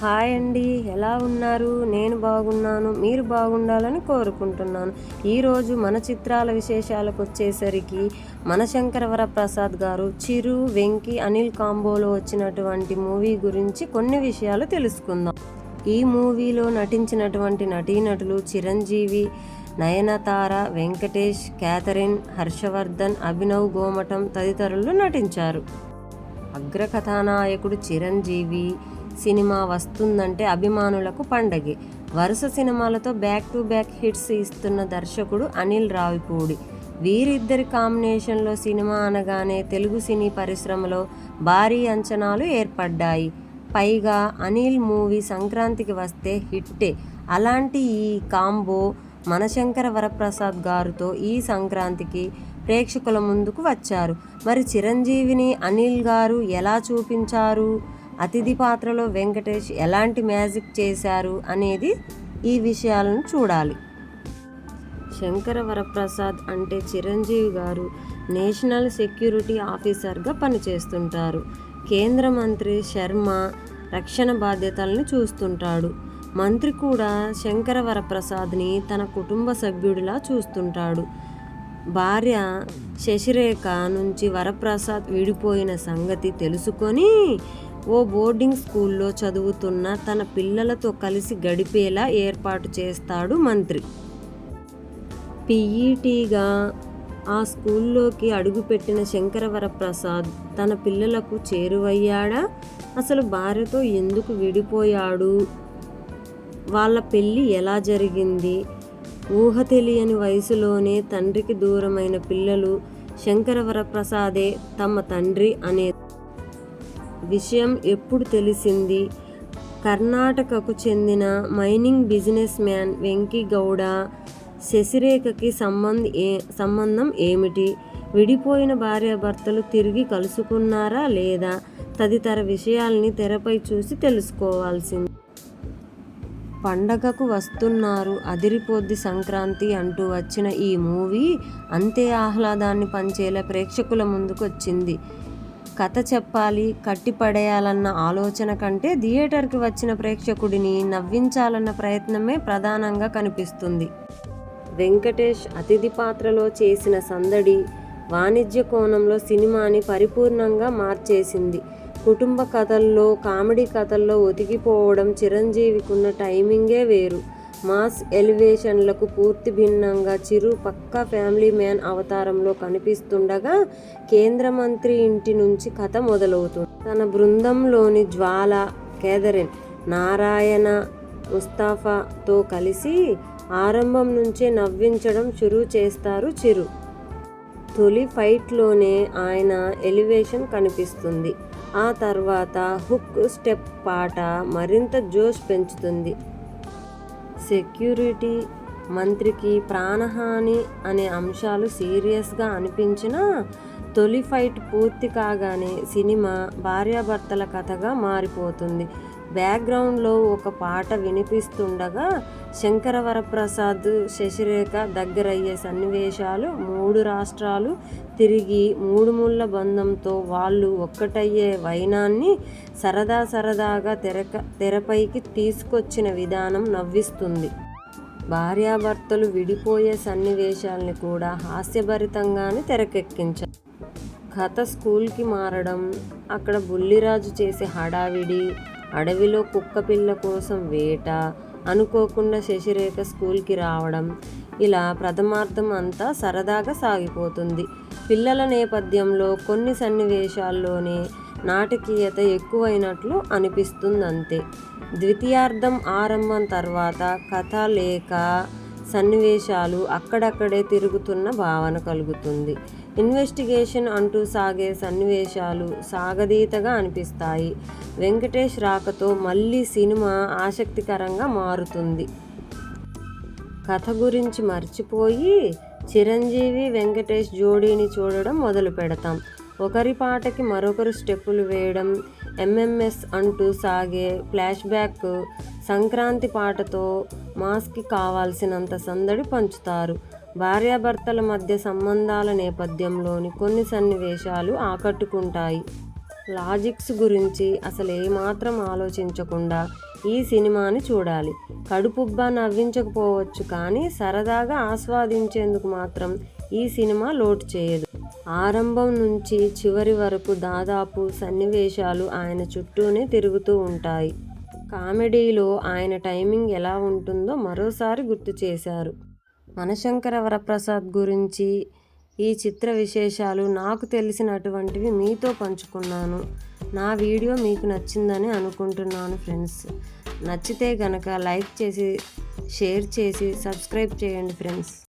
Hi అండి, ఎలా ఉన్నారు? నేను బాగున్నాను. మీరు బాగుండాలని కోరుకుంటున్నాను. ఈరోజు మన చిత్రాల విశేషాలకు వచ్చేసరికి మనశంకర వరప్రసాద్ గారు చిరు, వెంకీ, అనిల్ కాంబోలో వచ్చినటువంటి మూవీ గురించి కొన్ని విషయాలు తెలుసుకుందాం. ఈ మూవీలో నటించినటువంటి నటీనటులు చిరంజీవి, నయనతార, వెంకటేష్, క్యాథరిన్, హర్షవర్ధన్, అభినవ్ గోమటం తదితరులు నటించారు. అగ్రకథానాయకుడు చిరంజీవి. సినిమా వస్తుందంటే అభిమానులకు పండగే. వరుస సినిమాలతో బ్యాక్ టు బ్యాక్ హిట్స్ ఇస్తున్న దర్శకుడు అనిల్ రావిపూడి. వీరిద్దరి కాంబినేషన్లో సినిమా అనగానే తెలుగు సినీ పరిశ్రమలో భారీ అంచనాలు ఏర్పడ్డాయి. పైగా అనిల్ మూవీ సంక్రాంతికి వస్తే హిట్టే. అలాంటి ఈ కాంబో మనశంకర వరప్రసాద్ గారితో ఈ సంక్రాంతికి ప్రేక్షకుల ముందుకు వచ్చారు. మరి చిరంజీవిని అనిల్ గారు ఎలా చూపించారు, అతిథి పాత్రలో వెంకటేష్ ఎలాంటి మ్యాజిక్ చేశారు అనేది ఈ విషయాలను చూడాలి. శంకర వరప్రసాద్ అంటే చిరంజీవి గారు నేషనల్ సెక్యూరిటీ ఆఫీసర్గా పనిచేస్తుంటారు. కేంద్ర మంత్రి శర్మ రక్షణ బాధ్యతలను చూస్తుంటాడు. మంత్రి కూడా శంకర వరప్రసాద్ని తన కుటుంబ సభ్యుడిలా చూస్తుంటాడు. భార్య శశిరేఖ నుంచి వరప్రసాద్ విడిపోయిన సంగతి తెలుసుకొని ఓ బోర్డింగ్ స్కూల్లో చదువుతున్న తన పిల్లలతో కలిసి గడిపేలా ఏర్పాటు చేస్తాడు మంత్రి. పీఈటీగా ఆ స్కూల్లోకి అడుగుపెట్టిన శంకర వరప్రసాద్ తన పిల్లలకు చేరువయ్యాడా? అసలు భార్యతో ఎందుకు విడిపోయాడు? వాళ్ళ పెళ్ళి ఎలా జరిగింది? ఊహ తెలియని వయసులోనే తండ్రికి దూరమైన పిల్లలు శంకర వరప్రసాదే తమ తండ్రి అనే విషయం ఎప్పుడు తెలిసింది? కర్ణాటకకు చెందిన mining businessman Venky Gowda శశిరేఖకి సంబంధం ఏమిటి? విడిపోయిన భార్యాభర్తలు తిరిగి కలుసుకున్నారా లేదా? తదితర విషయాల్ని తెరపై చూసి తెలుసుకోవాల్సింది. పండగకు వస్తున్నారు, అదిరిపోద్ది సంక్రాంతి అంటూ వచ్చిన ఈ మూవీ అంతే ఆహ్లాదాన్ని పంచేలా ప్రేక్షకుల ముందుకు వచ్చింది. కథ చెప్పాలి, కట్టిపడేయాలన్న ఆలోచన కంటే థియేటర్కి వచ్చిన ప్రేక్షకుడిని నవ్వించాలన్న ప్రయత్నమే ప్రధానంగా కనిపిస్తుంది. వెంకటేష్ అతిథి పాత్రలో చేసిన సందడి వాణిజ్య కోణంలో సినిమాని పరిపూర్ణంగా మార్చేసింది. కుటుంబ కథల్లో, కామెడీ కథల్లో ఒదిగిపోవడం చిరంజీవికున్న టైమింగే వేరు. మాస్ ఎలివేషన్లకు పూర్తి భిన్నంగా చిరు పక్కా ఫ్యామిలీ మ్యాన్ అవతారంలో కనిపిస్తుండగా కేంద్ర మంత్రి ఇంటి నుంచి కథ మొదలవుతుంది. తన బృందంలోని జ్వాల, కేథరిన్, నారాయణ, ముస్తాఫాతో కలిసి ఆరంభం నుంచే నవ్వించడం షురూ చేస్తారు చిరు. తొలి ఫైట్లోనే ఆయన ఎలివేషన్ కనిపిస్తుంది. ఆ తర్వాత హుక్ స్టెప్ పాట మరింత జోష్ పెంచుతుంది. సెక్యూరిటీ మంత్రికి ప్రాణహాని అనే అంశాలు సీరియస్గా అనిపించినా తొలి ఫైట్ పూర్తి కాగానే సినిమా భార్యాభర్తల కథగా మారిపోతుంది. బ్యాక్గ్రౌండ్లో ఒక పాట వినిపిస్తుండగా శంకర వరప్రసాద్, శశిరేఖ దగ్గరయ్యే సన్నివేశాలు, 3 రాష్ట్రాలు తిరిగి 3 ముళ్ళ బంధంతో వాళ్ళు ఒక్కటయ్యే వైనాన్ని సరదాగా తెరపైకి తీసుకొచ్చిన విధానం నవ్విస్తుంది. భార్యాభర్తలు విడిపోయే సన్నివేశాల్ని కూడా హాస్యభరితంగానే తెరకెక్కించారు. కథ స్కూల్కి మారడం, అక్కడ బుల్లిరాజు చేసే హడావిడి, అడవిలో కుక్కపిల్ల కోసం వేట, అనుకోకుండా శశిరేఖ స్కూల్కి రావడం, ఇలా ప్రథమార్థం అంతా సరదాగా సాగిపోతుంది. పిల్లల నేపథ్యంలో కొన్ని సన్నివేశాల్లోనే నాటకీయత ఎక్కువైనట్లు అనిపిస్తుందంతే. ద్వితీయార్థం ఆరంభం తర్వాత కథ లేక సన్నివేశాలు అక్కడక్కడే తిరుగుతున్న భావన కలుగుతుంది. ఇన్వెస్టిగేషన్ అంటూ సాగే సన్నివేశాలు సాగదీతగా అనిపిస్తాయి. వెంకటేష్ రాకతో మళ్ళీ సినిమా ఆసక్తికరంగా మారుతుంది. కథ గురించి మర్చిపోయి చిరంజీవి, వెంకటేష్ జోడీని చూడడం మొదలు పెడతాం. ఒకరి పాటకి మరొకరు స్టెప్పులు వేయడం, ఎంఎంఎస్ అంటూ సాగే ఫ్లాష్ బ్యాక్, సంక్రాంతి పాటతో మాస్కి కావాల్సినంత సందడి పంచుతారు. భార్యాభర్తల మధ్య సంబంధాల నేపథ్యంలోని కొన్ని సన్నివేశాలు ఆకట్టుకుంటాయి. లాజిక్స్ గురించి అసలు ఏమాత్రం ఆలోచించకుండా ఈ సినిమాని చూడాలి. కడుపుబ్బా నవ్వించకపోవచ్చు కానీ సరదాగా ఆస్వాదించేందుకు మాత్రం ఈ సినిమా లోటు చేయదు. ఆరంభం నుంచి చివరి వరకు దాదాపు సన్నివేశాలు ఆయన చుట్టూనే తిరుగుతూ ఉంటాయి. కామెడీలో ఆయన టైమింగ్ ఎలా ఉంటుందో మరోసారి గుర్తు చేశారు. మనశంకర వరప్రసాద్ గురించి ఈ చిత్ర విశేషాలు నాకు తెలిసినటువంటివి మీతో పంచుకున్నాను. నా వీడియో మీకు నచ్చిందని అనుకుంటున్నాను ఫ్రెండ్స్. నచ్చితే గనక లైక్ చేసి, షేర్ చేసి, సబ్స్క్రైబ్ చేయండి ఫ్రెండ్స్.